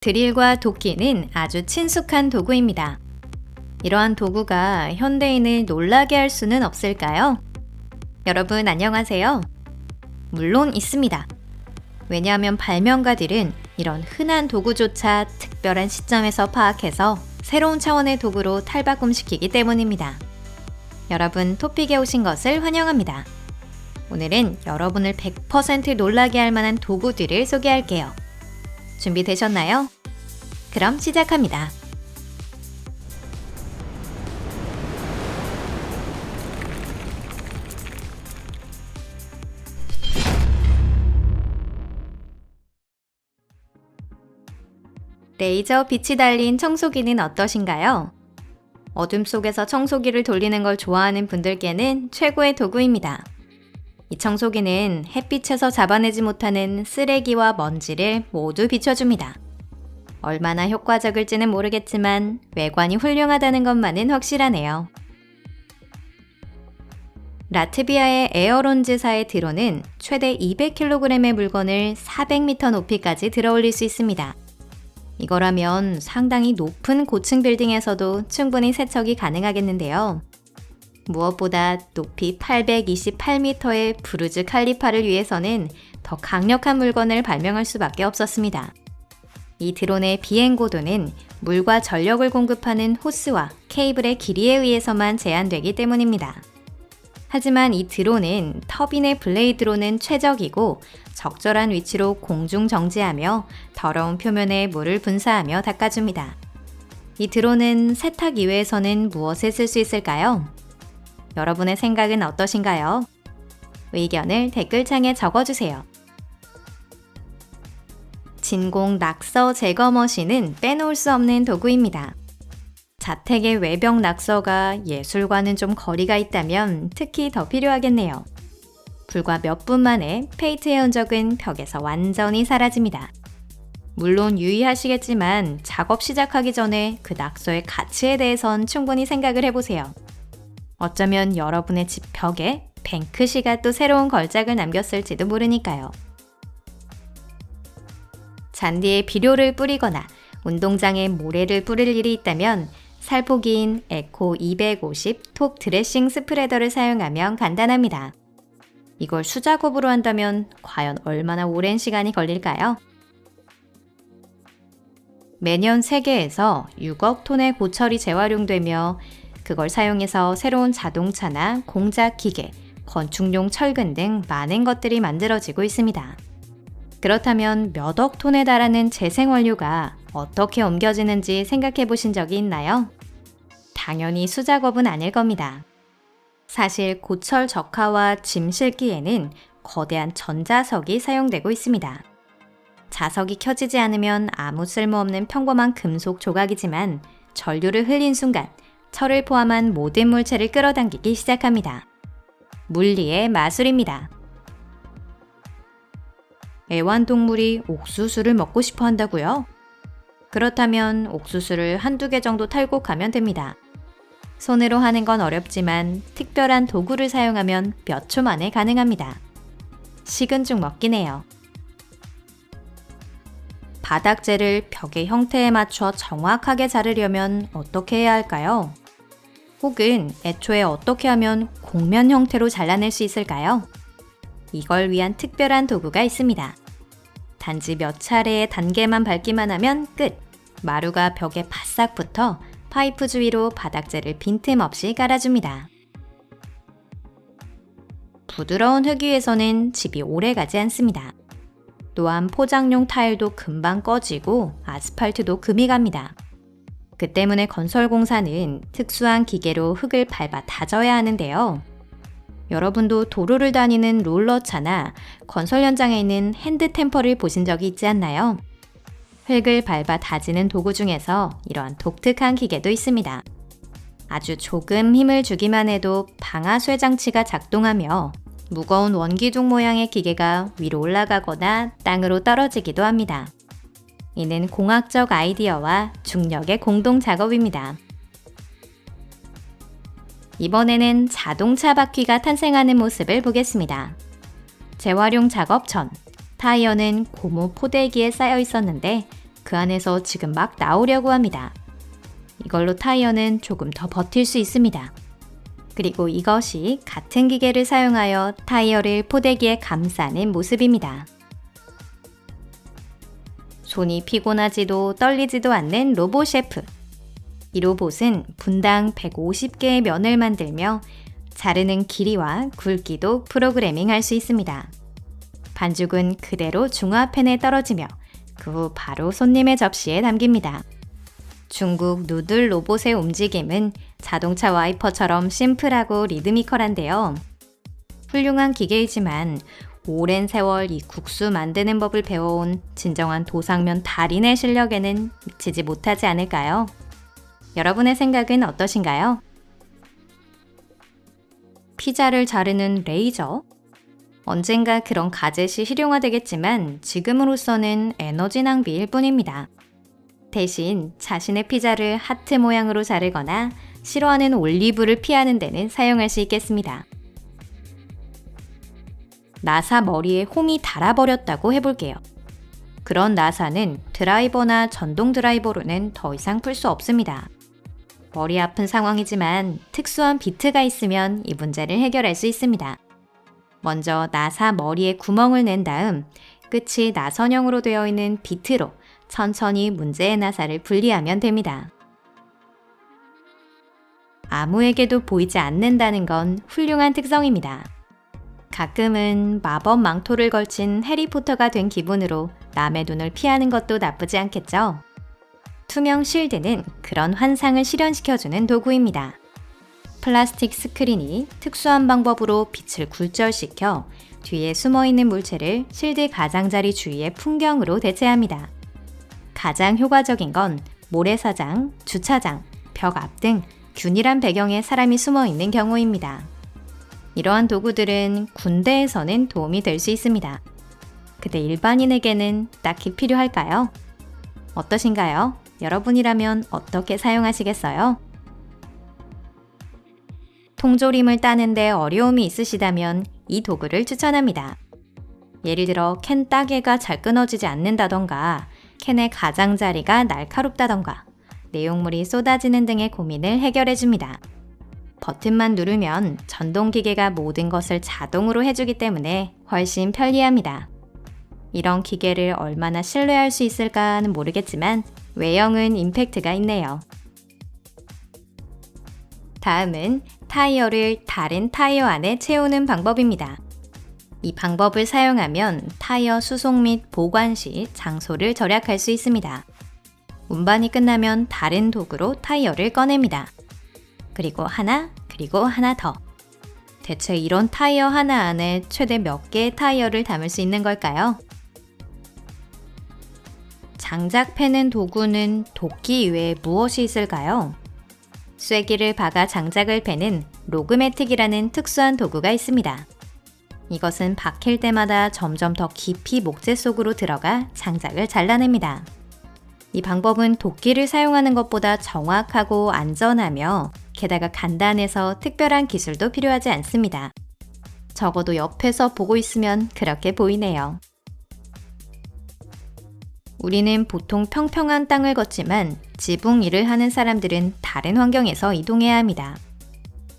드릴과 도끼는 아주 친숙한 도구입니다. 이러한 도구가 현대인을 놀라게 할 수는 없을까요? 여러분 안녕하세요. 물론 있습니다. 왜냐하면 발명가들은 이런 흔한 도구조차 특별한 시점에서 파악해서 새로운 차원의 도구로 탈바꿈시키기 때문입니다. 여러분 토픽에 오신 것을 환영합니다. 오늘은 여러분을 100% 놀라게 할 만한 도구들을 소개할게요. 준비되셨나요? 그럼 시작합니다. 레이저 빛이 달린 청소기는 어떠신가요? 어둠 속에서 청소기를 돌리는 걸 좋아하는 분들께는 최고의 도구입니다. 이 청소기는 햇빛에서 잡아내지 못하는 쓰레기와 먼지를 모두 비춰줍니다. 얼마나 효과적일지는 모르겠지만 외관이 훌륭하다는 것만은 확실하네요. 라트비아의 에어론즈사의 드론은 최대 200kg의 물건을 400m 높이까지 들어올릴 수 있습니다. 이거라면 상당히 높은 고층 빌딩에서도 충분히 세척이 가능하겠는데요. 무엇보다 높이 828m의 부르즈 칼리파를 위해서는 더 강력한 물건을 발명할 수밖에 없었습니다. 이 드론의 비행 고도는 물과 전력을 공급하는 호스와 케이블의 길이에 의해서만 제한되기 때문입니다. 하지만 이 드론은 터빈의 블레이드로는 최적이고 적절한 위치로 공중 정지하며 더러운 표면에 물을 분사하며 닦아줍니다. 이 드론은 세탁 이외에서는 무엇에 쓸 수 있을까요? 여러분의 생각은 어떠신가요? 의견을 댓글창에 적어주세요. 진공 낙서 제거 머신은 빼놓을 수 없는 도구입니다. 자택의 외벽 낙서가 예술과는 좀 거리가 있다면 특히 더 필요하겠네요. 불과 몇 분 만에 페인트의 흔적은 벽에서 완전히 사라집니다. 물론 유의하시겠지만 작업 시작하기 전에 그 낙서의 가치에 대해선 충분히 생각을 해보세요. 어쩌면 여러분의 집 벽에 뱅크시가 또 새로운 걸작을 남겼을지도 모르니까요. 잔디에 비료를 뿌리거나 운동장에 모래를 뿌릴 일이 있다면 살포기인 에코 250 톱 드레싱 스프레더를 사용하면 간단합니다. 이걸 수작업으로 한다면 과연 얼마나 오랜 시간이 걸릴까요? 매년 세계에서 6억 톤의 고철이 재활용되며 그걸 사용해서 새로운 자동차나 공작 기계, 건축용 철근 등 많은 것들이 만들어지고 있습니다. 그렇다면 몇 억 톤에 달하는 재생원료가 어떻게 옮겨지는지 생각해 보신 적이 있나요? 당연히 수작업은 아닐 겁니다. 사실 고철 적화와 짐 실기에는 거대한 전자석이 사용되고 있습니다. 자석이 켜지지 않으면 아무 쓸모없는 평범한 금속 조각이지만 전류를 흘린 순간 철을 포함한 모든 물체를 끌어당기기 시작합니다. 물리의 마술입니다. 애완동물이 옥수수를 먹고 싶어 한다고요? 그렇다면 옥수수를 한두 개 정도 탈곡하면 됩니다. 손으로 하는 건 어렵지만 특별한 도구를 사용하면 몇 초 만에 가능합니다. 식은 죽 먹기네요. 바닥재를 벽의 형태에 맞춰 정확하게 자르려면 어떻게 해야 할까요? 혹은 애초에 어떻게 하면 곡면 형태로 잘라낼 수 있을까요? 이걸 위한 특별한 도구가 있습니다. 단지 몇 차례의 단계만 밟기만 하면 끝! 마루가 벽에 바싹 붙어 파이프 주위로 바닥재를 빈틈없이 깔아줍니다. 부드러운 흙 위에서는 집이 오래가지 않습니다. 또한 포장용 타일도 금방 꺼지고 아스팔트도 금이 갑니다. 그 때문에 건설공사는 특수한 기계로 흙을 밟아 다져야 하는데요. 여러분도 도로를 다니는 롤러차나 건설 현장에 있는 핸드템퍼를 보신 적이 있지 않나요? 흙을 밟아 다지는 도구 중에서 이러한 독특한 기계도 있습니다. 아주 조금 힘을 주기만 해도 방아쇠 장치가 작동하며 무거운 원기둥 모양의 기계가 위로 올라가거나 땅으로 떨어지기도 합니다. 이는 공학적 아이디어와 중력의 공동 작업입니다. 이번에는 자동차 바퀴가 탄생하는 모습을 보겠습니다. 재활용 작업 전, 타이어는 고무 포대기에 쌓여 있었는데 그 안에서 지금 막 나오려고 합니다. 이걸로 타이어는 조금 더 버틸 수 있습니다. 그리고 이것이 같은 기계를 사용하여 타이어를 포대기에 감싸는 모습입니다. 손이 피곤하지도 떨리지도 않는 로봇 셰프. 이 로봇은 분당 150개의 면을 만들며 자르는 길이와 굵기도 프로그래밍할 수 있습니다. 반죽은 그대로 중화팬에 떨어지며 그 후 바로 손님의 접시에 담깁니다. 중국 누들 로봇의 움직임은 자동차 와이퍼처럼 심플하고 리드미컬한데요. 훌륭한 기계이지만 오랜 세월 이 국수 만드는 법을 배워온 진정한 도상면 달인의 실력에는 미치지 못하지 않을까요? 여러분의 생각은 어떠신가요? 피자를 자르는 레이저? 언젠가 그런 가젯이 실용화되겠지만 지금으로서는 에너지 낭비일 뿐입니다. 대신 자신의 피자를 하트 모양으로 자르거나 싫어하는 올리브를 피하는 데는 사용할 수 있겠습니다. 나사 머리에 홈이 닳아버렸다고 해볼게요. 그런 나사는 드라이버나 전동 드라이버로는 더 이상 풀 수 없습니다. 머리 아픈 상황이지만 특수한 비트가 있으면 이 문제를 해결할 수 있습니다. 먼저 나사 머리에 구멍을 낸 다음 끝이 나선형으로 되어 있는 비트로 천천히 문제의 나사를 분리하면 됩니다. 아무에게도 보이지 않는다는 건 훌륭한 특성입니다. 가끔은 마법 망토를 걸친 해리포터가 된 기분으로 남의 눈을 피하는 것도 나쁘지 않겠죠? 투명 실드는 그런 환상을 실현시켜주는 도구입니다. 플라스틱 스크린이 특수한 방법으로 빛을 굴절시켜 뒤에 숨어있는 물체를 실드 가장자리 주위의 풍경으로 대체합니다. 가장 효과적인 건 모래사장, 주차장, 벽 앞 등 균일한 배경에 사람이 숨어있는 경우입니다. 이러한 도구들은 군대에서는 도움이 될 수 있습니다. 근데 일반인에게는 딱히 필요할까요? 어떠신가요? 여러분이라면 어떻게 사용하시겠어요? 통조림을 따는데 어려움이 있으시다면 이 도구를 추천합니다. 예를 들어 캔 따개가 잘 끊어지지 않는다던가 캔의 가장자리가 날카롭다던가 내용물이 쏟아지는 등의 고민을 해결해줍니다. 버튼만 누르면 전동기계가 모든 것을 자동으로 해주기 때문에 훨씬 편리합니다. 이런 기계를 얼마나 신뢰할 수 있을까는 모르겠지만 외형은 임팩트가 있네요. 다음은 타이어를 다른 타이어 안에 채우는 방법입니다. 이 방법을 사용하면 타이어 수송 및 보관 시 장소를 절약할 수 있습니다. 운반이 끝나면 다른 도구로 타이어를 꺼냅니다. 그리고 하나 더. 대체 이런 타이어 하나 안에 최대 몇 개의 타이어를 담을 수 있는 걸까요? 장작 패는 도구는 도끼 이외에 무엇이 있을까요? 쐐기를 박아 장작을 패는 로그매틱이라는 특수한 도구가 있습니다. 이것은 박힐 때마다 점점 더 깊이 목재 속으로 들어가 장작을 잘라냅니다. 이 방법은 도끼를 사용하는 것보다 정확하고 안전하며 게다가 간단해서 특별한 기술도 필요하지 않습니다. 적어도 옆에서 보고 있으면 그렇게 보이네요. 우리는 보통 평평한 땅을 걷지만 지붕 일을 하는 사람들은 다른 환경에서 이동해야 합니다.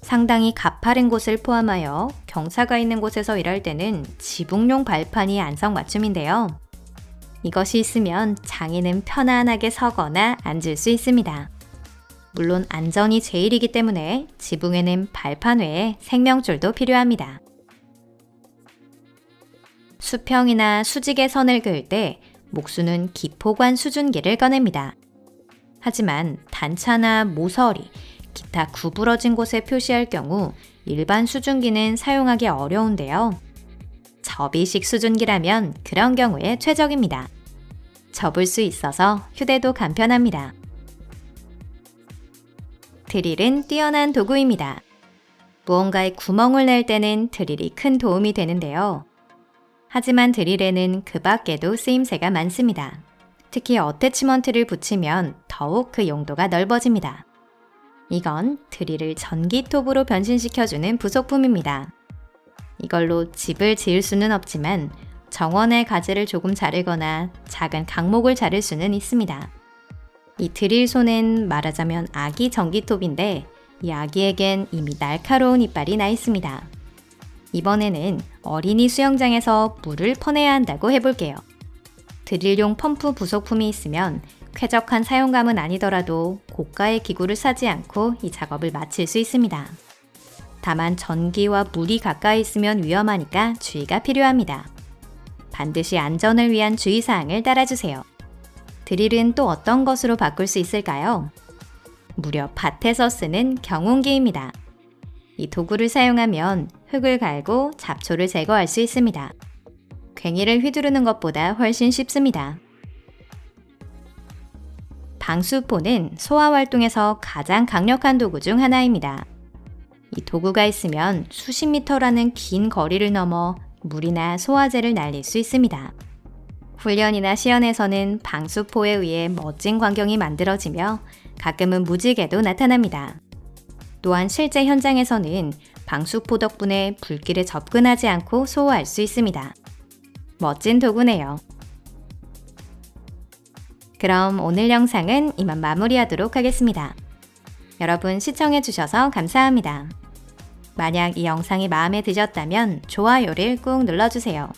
상당히 가파른 곳을 포함하여 경사가 있는 곳에서 일할 때는 지붕용 발판이 안성맞춤인데요. 이것이 있으면 장인은 편안하게 서거나 앉을 수 있습니다. 물론 안전이 제일이기 때문에 지붕에는 발판 외에 생명줄도 필요합니다. 수평이나 수직의 선을 그을 때 목수는 기포관 수준기를 꺼냅니다. 하지만 단차나 모서리, 기타 구부러진 곳에 표시할 경우 일반 수준기는 사용하기 어려운데요. 접이식 수준기라면 그런 경우에 최적입니다. 접을 수 있어서 휴대도 간편합니다. 드릴은 뛰어난 도구입니다. 무언가에 구멍을 낼 때는 드릴이 큰 도움이 되는데요. 하지만 드릴에는 그 밖에도 쓰임새가 많습니다. 특히 어태치먼트를 붙이면 더욱 그 용도가 넓어집니다. 이건 드릴을 전기톱으로 변신시켜주는 부속품입니다. 이걸로 집을 지을 수는 없지만 정원의 가지를 조금 자르거나 작은 강목을 자를 수는 있습니다. 이 드릴손은 말하자면 아기 전기톱인데 이 아기에겐 이미 날카로운 이빨이 나 있습니다. 이번에는 어린이 수영장에서 물을 퍼내야 한다고 해볼게요. 드릴용 펌프 부속품이 있으면 쾌적한 사용감은 아니더라도 고가의 기구를 사지 않고 이 작업을 마칠 수 있습니다. 다만 전기와 물이 가까이 있으면 위험하니까 주의가 필요합니다. 반드시 안전을 위한 주의사항을 따라주세요. 드릴은 또 어떤 것으로 바꿀 수 있을까요? 무려 밭에서 쓰는 경운기입니다. 이 도구를 사용하면 흙을 갈고 잡초를 제거할 수 있습니다. 괭이를 휘두르는 것보다 훨씬 쉽습니다. 방수포는 소화 활동에서 가장 강력한 도구 중 하나입니다. 이 도구가 있으면 수십 미터라는 긴 거리를 넘어 물이나 소화제를 날릴 수 있습니다. 훈련이나 시연에서는 방수포에 의해 멋진 광경이 만들어지며 가끔은 무지개도 나타납니다. 또한 실제 현장에서는 방수포 덕분에 불길에 접근하지 않고 소화할 수 있습니다. 멋진 도구네요. 그럼 오늘 영상은 이만 마무리하도록 하겠습니다. 여러분 시청해주셔서 감사합니다. 만약 이 영상이 마음에 드셨다면 좋아요를 꾹 눌러주세요.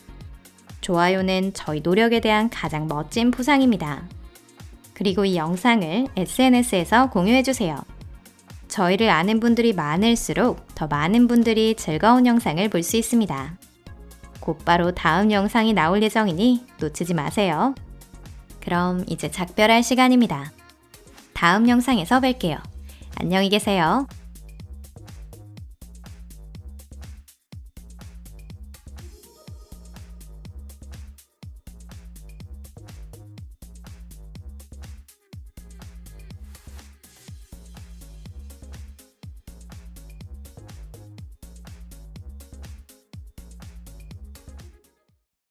좋아요는 저희 노력에 대한 가장 멋진 보상입니다. 그리고 이 영상을 SNS에서 공유해주세요. 저희를 아는 분들이 많을수록 더 많은 분들이 즐거운 영상을 볼 수 있습니다. 곧바로 다음 영상이 나올 예정이니 놓치지 마세요. 그럼 이제 작별할 시간입니다. 다음 영상에서 뵐게요. 안녕히 계세요.